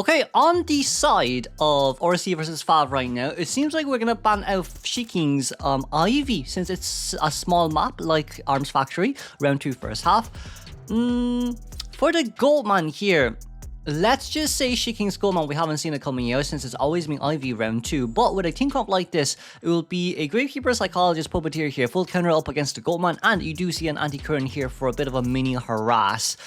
Okay, on the side of RC versus FAV right now, it seems like we're gonna ban out Shiking's Ivy since it's a small map like Arms Factory, round 2 first half. For the Goatman here, let's just say Shiking's Goatman, we haven't seen it coming out since it's always been Ivy round 2. But with a team comp like this, it will be a Gravekeeper, Psychologist, Puppeteer here, full counter up against the Goatman, and you do see an anti-current here for a bit of a mini harass.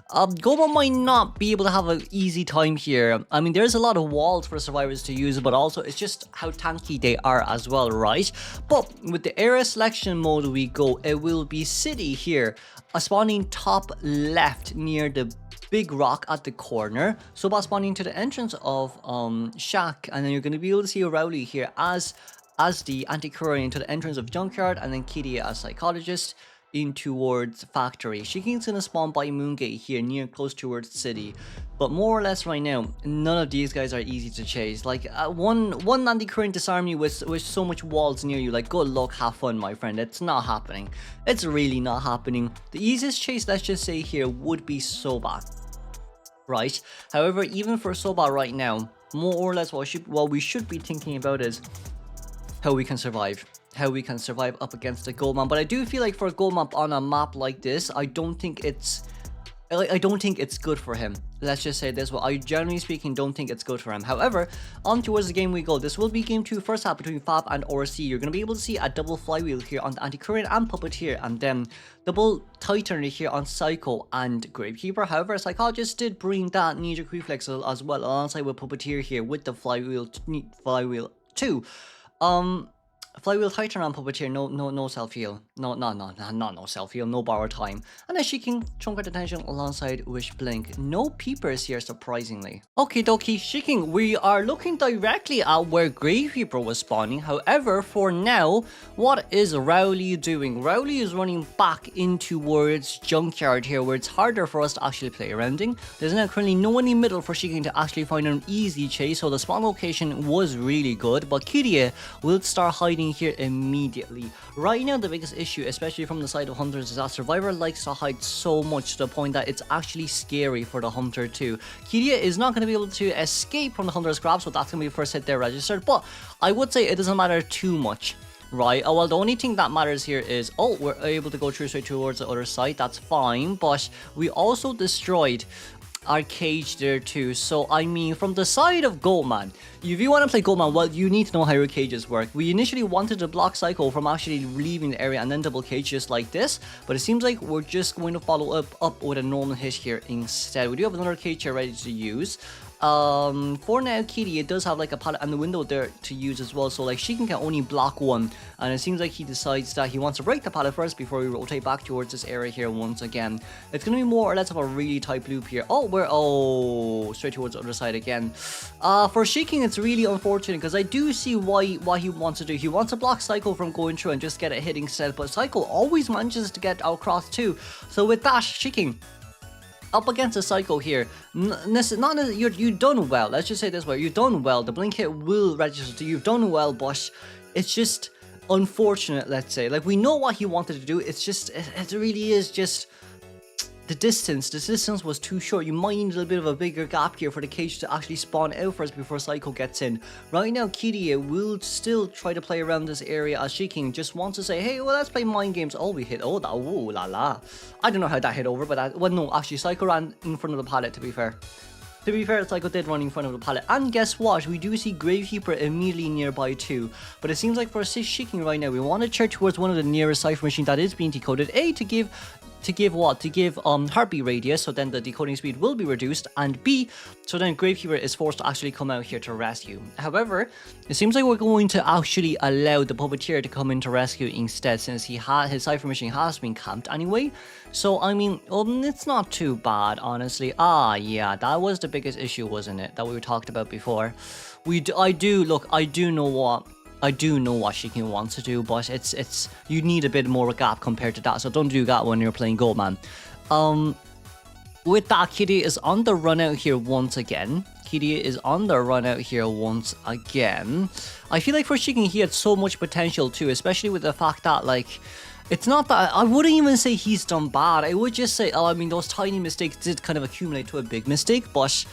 Goatman might not be able to have an easy time here. I mean, there's a lot of walls for survivors to use, but also it's just how tanky they are as well, right? But with the area selection mode we go, it will be City here, spawning top left near the big rock at the corner. So by spawning to the entrance of Shack, and then you're going to be able to see Rowley here as the anti-courier to the entrance of Junkyard, and then Kitty as Psychologist in towards Factory. Shiking's gonna spawn by Moongate here, near close towards City. But more or less right now, none of these guys are easy to chase. Like one anti-current disarm you with so much walls near you. Like, good luck, have fun, my friend. It's not happening. It's really not happening. The easiest chase, let's just say here, would be Soba, right? However, even for Soba right now, more or less what we should be thinking about is how we can survive. How we can survive up against the Goatman. But I do feel like for a Goatman on a map like this, I don't think it's good for him. Let's just say this. Well, I generally speaking don't think it's good for him. However, on towards the game we go. This will be game 2 first half between FAV and RC. You're going to be able to see a double flywheel here on the anti-current and Puppeteer, and then double Titan here on Psycho and Gravekeeper. However, Psychologist did bring that knee-jerk reflex as well alongside with Puppeteer here with the flywheel 2. Flywheel Titan on Puppeteer, no self-heal. No self-heal, no borrow time. And then Shiking, Chunk at attention alongside Wish Blink. No peepers here, surprisingly. Okie dokie, Shiking, we are looking directly at where Gravekeeper was spawning. However, for now, what is Rowley doing? Rowley is running back in towards Junkyard here, where it's harder for us to actually play rounding. There's now currently no one in the middle for Shiking to actually find an easy chase, so the spawn location was really good. But Kiria will start hiding here immediately. Right now, the biggest issue, especially from the side of Hunters, is that Survivor likes to hide so much to the point that it's actually scary for the Hunter too. Kiria is not going to be able to escape from the Hunter's grab, so that's going to be the first hit there registered, but I would say it doesn't matter too much. Right, well, the only thing that matters here is, oh, we're able to go through straight towards the other side, that's fine, but we also destroyed our cage there too. So I mean, from the side of Goatman, if you want to play Goatman, well, you need to know how your cages work. We initially wanted to block Psycho from actually leaving the area and then double cage just like this, but it seems like we're just going to follow up with a normal hit here instead. We do have another cage here ready to use. For now, Kitty, it does have like a pallet and the window there to use as well, so like she can only block one, and it seems like he decides that he wants to break the pallet first before we rotate back towards this area here once again. It's going to be more or less of a really tight loop here. Oh, straight towards the other side again. For Shaking, it's really unfortunate because I do see what he wants to do. He wants to block Psycho from going through and just get a hit instead, but Psycho always manages to get across too. So with that, Shaking up against a Psycho here, you've done well. Let's just say this way, you've done well. The blink hit will register, you've done well, but it's just unfortunate, let's say. Like, we know what he wanted to do, it's just, it really is just the distance was too short. You might need a little bit of a bigger gap here for the cage to actually spawn out first before Psycho gets in. Right now, Kiria will still try to play around this area as Shaking just wants to say, hey, well, let's play mind games. Oh, we hit, oh, that, ooh, la la. I don't know how that hit over, but well, no, actually, Psycho ran in front of the pallet, to be fair. To be fair, Psycho did run in front of the pallet. And guess what? We do see Gravekeeper immediately nearby too. But it seems like for Shaking right now, we want to check towards one of the nearest cipher machines that is being decoded. A, to give heartbeat radius, so then the decoding speed will be reduced, and B, so then Gravekeeper is forced to actually come out here to rescue. However, it seems like we're going to actually allow the Puppeteer to come in to rescue instead, since his cipher machine has been camped anyway. So I mean, it's not too bad, honestly. Yeah, that was the biggest issue, wasn't it, that we talked about before. I do know what Shaking wants to do, but it's you need a bit more gap compared to that, so don't do that when you're playing Goatman. With that, Kitty is on the run out here once again. I feel like for Shaking, he had so much potential too, especially with the fact that, like, it's not that, I wouldn't even say he's done bad. I would just say, I mean, those tiny mistakes did kind of accumulate to a big mistake, but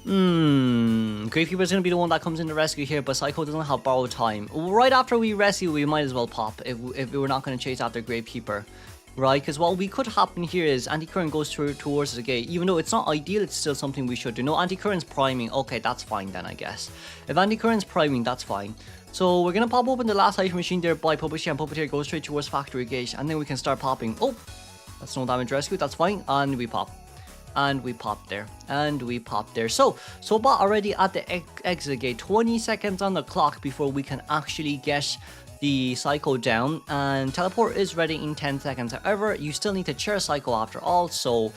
Gravekeeper's gonna be the one that comes in to rescue here, but Psycho doesn't have borrowed time. Right after we rescue, we might as well pop if we're not gonna chase after Gravekeeper. Right, because what we could happen here is Anti-Current goes towards the gate. Even though it's not ideal, it's still something we should do. No, Anti-Current's priming. Okay, that's fine then, I guess. If Anti-Current's priming, that's fine. So we're going to pop open the last item machine there by Puppeteer, and Puppeteer goes straight towards Factory Gate. And then we can start popping. Oh, that's no damage rescue. That's fine. And we pop. And we pop there. And we pop there. So bot already at the exit gate. 20 seconds on the clock before we can actually get the Psycho down, and teleport is ready in 10 seconds. However, you still need to chair Psycho after all, so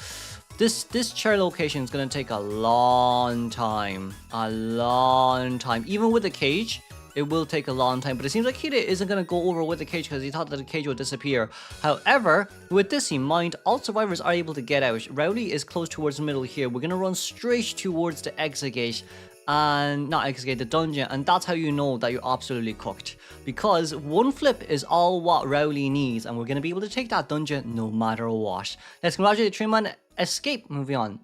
this chair location is going to take a long time. Even with the cage, it will take a long time, but it seems like Hida isn't going to go over with the cage because he thought that the cage would disappear. However, with this in mind, all survivors are able to get out. Rowley is close towards the middle here. We're going to run straight towards the exit gate. And not exit gate, the dungeon, and that's how you know that you're absolutely cooked, because one flip is all what Rowley needs, and we're going to be able to take that dungeon no matter what. Let's congratulate the 3-man escape. Moving on.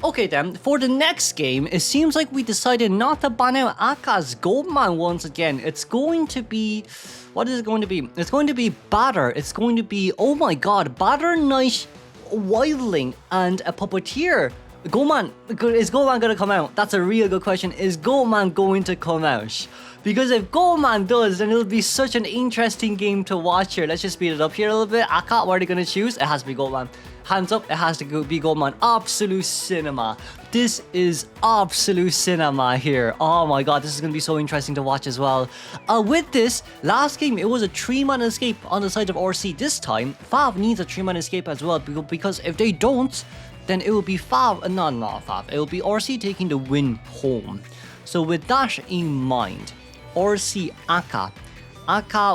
Okay then, for the next game, it seems like we decided not to ban out Aka's Goatman once again. It's going to be... what is it going to be? It's going to be Batter. It's going to be, oh my god, Batter, Knight, Wildling, and a Puppeteer. Goatman, is Goatman going to come out? That's a real good question. Is Goatman going to come out? Because if Goatman does, then it'll be such an interesting game to watch here. Let's just speed it up here a little bit. Aka, what are they going to choose? It has to be Goatman. Hands up, it has to be Goatman. Absolute cinema. This is absolute cinema here. Oh my god, this is going to be so interesting to watch as well. With this, last game, it was a 3-man escape on the side of RC. This time, FAV needs a 3-man escape as well, because if they don't, then it will be FAV, not FAV, it will be RC taking the win home. So with that in mind, RC Aka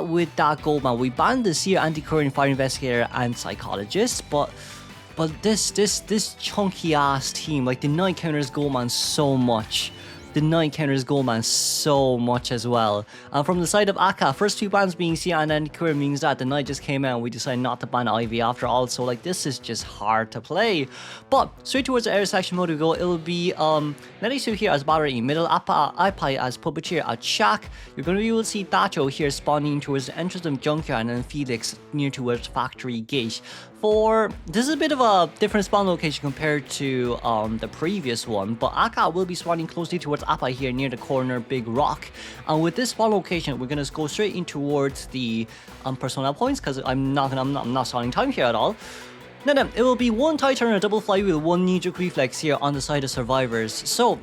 with that Goatman. We banned the Seer, Anti-Current, Fire Investigator, and Psychologist, but this chunky ass team, like the Knight counters Goatman so much. The Knight counters Goatman so much as well. And from the side of Aka, first 2 bans being Sia and Anti-Current means that the Knight just came out and we decided not to ban Ivy after all. So like this is just hard to play. But straight towards the air section mode we go. It'll be Nerisu here as Battery in middle, Ipai as Puppeteer at Shack. You're going to be able to see Dacho here spawning towards the entrance of Junkyard, and then Felix near towards Factory Gate. This is a bit of a different spawn location compared to the previous one, but Aka will be spawning closely towards Appa here near the corner big rock. And with this spawn location, we're gonna go straight in towards the personnel points, because I'm not starting time here at all. Then it will be 1 tie turn, a double flywheel, 1 knee-jerk reflex here on the side of survivors. So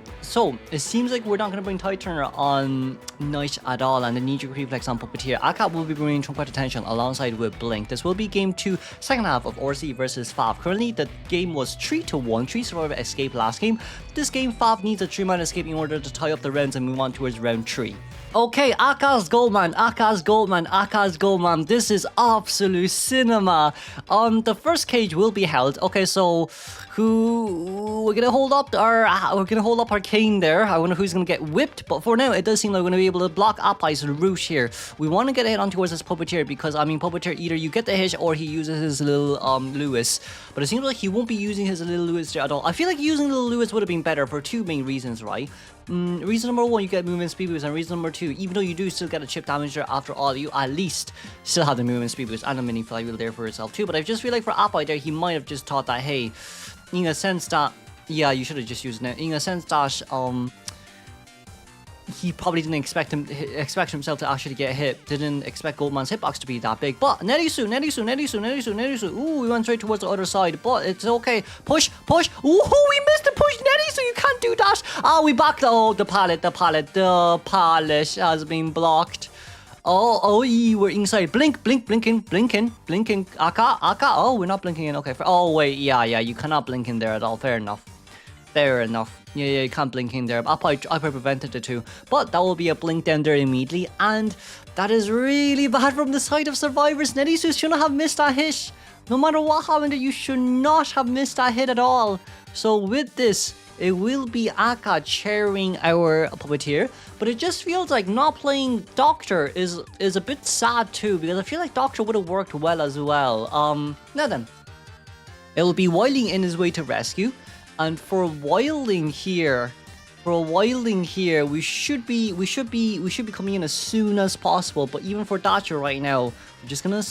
it seems like we're not going to bring tie turner on Knight at all, and the knee-jerk reflex on Puppeteer. Aka will be bringing Trumpet Attention alongside with Blink. This will be game 2, second half of RC versus FAV. Currently, the game was 3-1, 3 survivor escape last game. This game, FAV needs a 3-man escape in order to tie up the rounds and move on towards round 3. Okay, Aka's Goatman. This is absolute cinema. The first cage will be held. Okay, so we're gonna hold up our cane there. I wonder who's gonna get whipped, but for now it does seem like we're gonna be able to block Appai's route here. We want to get a hit on towards this Puppeteer, because I mean Puppeteer, either you get the hit or he uses his little Lewis, but it seems like he won't be using his little Lewis there at all. I feel like using little Lewis would have been better for 2 main reasons, right? Reason number 1, you get movement speed boost, and reason number 2, even though you do still get a chip damage there after all, you at least still have the movement speed boost and a mini flywheel there for yourself too. But I just feel like for Appai there, he might have just thought that, hey, in a sense that, yeah, you should have just used it. In a sense that he probably didn't expect himself to actually get hit. Didn't expect Goatman's hitbox to be that big. But Nerisu. Ooh, we went straight towards the other side, but it's okay. Push. Ooh, we missed the push, Nerisu. You can't do that. Ah, we backed. Oh, the pallet has been blocked. Oh, we're inside. Blinking. Aka. Oh, we're not blinking in. Okay. Oh, wait. Yeah. You cannot blink in there at all. Fair enough. Yeah, you can't blink in there. I prevented it too. But that will be a blink down there immediately. And that is really bad from the side of survivors. Nerisu shouldn't have missed that hit. No matter what happened, you should not have missed that hit at all. So with this, it will be Aka chairing our Puppeteer. But it just feels like not playing Doctor is a bit sad too, because I feel like Doctor would have worked well as well. Now then, it will be Wilding in his way to rescue. And for Wilding here, we should be coming in as soon as possible. But even for Dacho right now, we're just gonna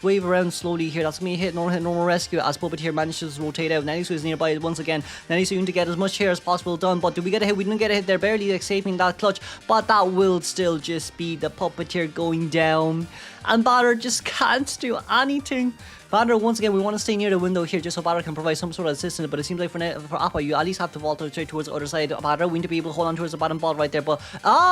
wave around slowly here. That's gonna be a hit normal rescue as Puppeteer manages to rotate out. Nanisu is nearby once again. Nanisu need to get as much hair as possible done. But did we get a hit? We didn't get a hit. They're barely escaping that clutch. But that will still just be the Puppeteer going down. And Batter just can't do anything. Batter, once again, we want to stay near the window here just so Batter can provide some sort of assistance. But it seems like for Appa, you at least have to vault straight towards the other side. Batter, we need to be able to hold on towards the bottom ball right there. But,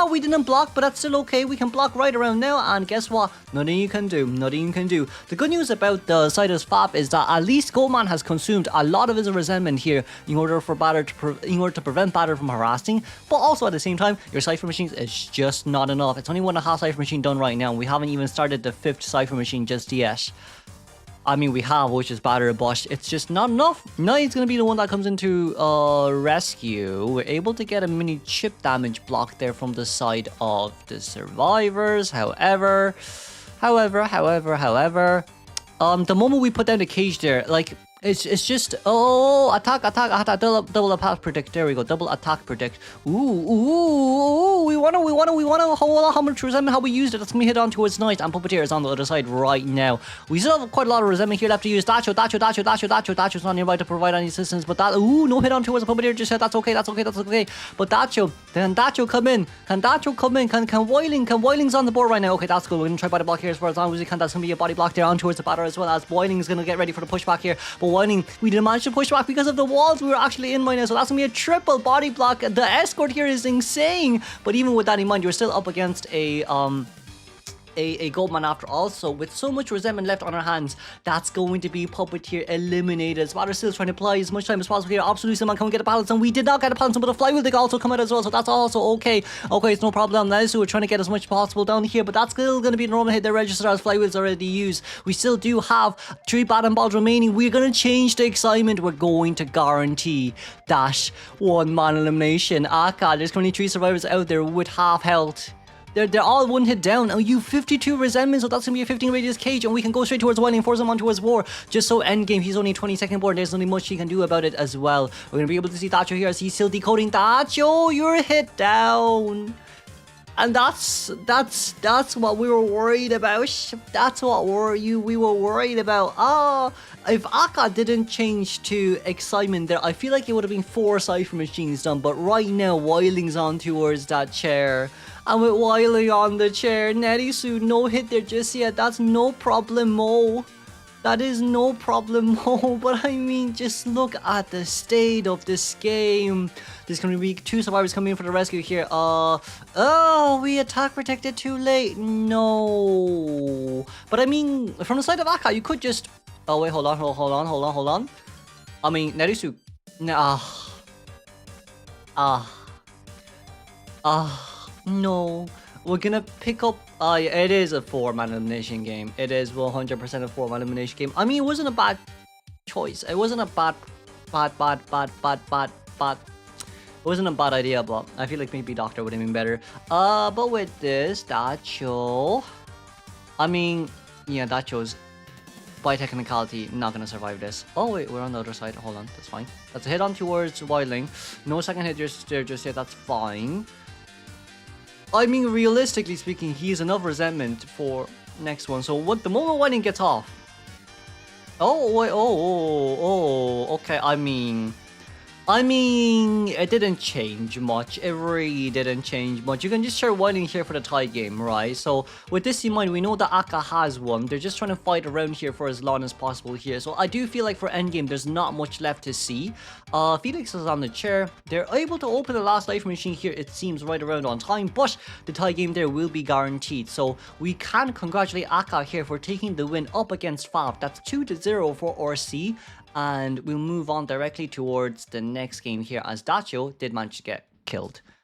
we didn't block, but that's still okay. We can block right around now. And guess what? Nothing you can do. Nothing you can do. The good news about the side of FAV is that at least Goatman has consumed a lot of his resentment here in order for Batter to prevent Batter from harassing. But also at the same time, your Cypher Machines is just not enough. It's only 1.5 Cypher Machine done right now. We haven't even started the 5th Cypher Machine just yet. I mean, we have, which is Batter, but it's just not enough. Now he's going to be the one that comes into rescue. We're able to get a mini chip damage block there from the side of the survivors. However, the moment we put down the cage there, like, it's just, attack, double attack predict. There we go, double attack predict. Ooh, we wanna, hold on, how much resentment have we used it? That's gonna hit on towards Knight, and Puppeteer is on the other side right now. We still have quite a lot of resentment here left to use. Dacho's not nearby to provide any assistance, but that, no hit on towards the Puppeteer just said, that's okay. But Dacho come in? Can Dacho come in? Can Wilding's on the board right now? Okay, that's good. We're gonna try body block here as far as long as we can. That's gonna be a body block there on towards the Batter as well as Wilding's gonna get ready for the pushback here. But Wilding, we didn't manage to push back because of the walls we were actually in right now, so that's gonna be a triple body block. The escort here is insane, but even with that in mind, you're still up against a Goatman after all. So with so much resentment left on our hands, that's going to be Puppeteer eliminated. Spatter still trying to apply as much time as possible here. Absolute Simon, can we get a balance? And we did not get a balance, but the flywheel did also come out as well, so that's also okay. Okay, it's no problem. Now, so we're trying to get as much as possible down here, but that's still going to be the normal hit. The register as flywheel's already used. We still do have 3 bottom balls remaining. We're going to change the excitement. We're going to guarantee that 1-man elimination. God, there's currently 3 survivors out there with half health. They're all one hit down. And you 52 resentment, so that's gonna be a 15 radius cage, and we can go straight towards Wilding, force him on towards war. Just so endgame, he's only 22nd board. There's nothing much he can do about it as well. We're gonna be able to see Dacho here as he's still decoding. Dacho, you're hit down. And that's what we were worried about. That's what we were worried about. If Akka didn't change to excitement there, I feel like it would have been 4 Cypher Machines done. But right now, Wilding's on towards that chair. And with Wilding on the chair, Nerisu, no hit there just yet. That's no problem-mo. That is no problem-mo. But I mean, just look at the state of this game. There's going to be 2 survivors coming in for the rescue here. We attack protected too late. No. But I mean, from the side of Akka, you could just... Oh, wait, hold on. I mean, Nerisu... No, we're gonna pick up. It is a 4-man elimination game. It is 100% a 4-man elimination game. I mean, it wasn't a bad choice. It wasn't a bad. It wasn't a bad idea, but I feel like maybe Doctor would have been better. But with this, Dacho, I mean, yeah, Dacho's by technicality not gonna survive this. Oh wait, we're on the other side. Hold on, that's fine. That's a hit on towards Wilding. No second hit just there just yet. That's fine. I mean, realistically speaking, he has enough resentment for next one. So what? The moment Wilding gets off. Oh wait. Okay. I mean, it didn't change much. It really didn't change much. You can just share Wilding here for the tie game, right? So with this in mind, we know that Akka has one. They're just trying to fight around here for as long as possible here. So I do feel like for endgame, there's not much left to see. Felix is on the chair. They're able to open the last life machine here, it seems, right around on time. But the tie game there will be guaranteed. So we can congratulate Akka here for taking the win up against FAV. That's 2-0 for RC. And we'll move on directly towards the next game here as Dacho did manage to get killed.